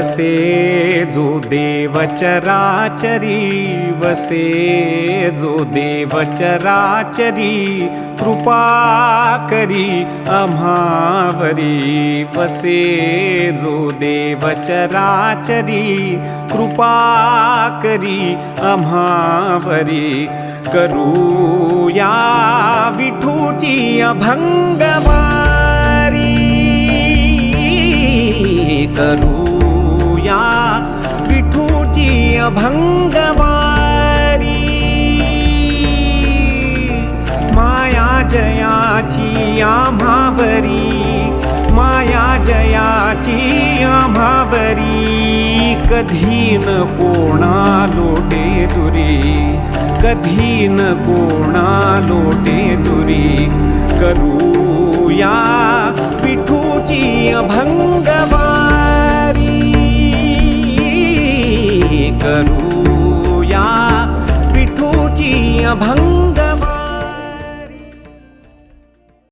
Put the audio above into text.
वसे जो देव चराचरी, वसे जो देव चराचरी, कृपा करी आम्हावरी. वसे जो देव चराचरी, कृपा करी आम्हावरी. करूया विठूची अभंगवारी, करूया विठूची अभंगवारी. माया जयाची आम्हावरी, माया जयाची आम्हावरी. कधी न कोणा लोटे दुरी, कधी न कोणा लोटे दुरी. करूया विठूची अभंगवारी, करूया विठूची अभंग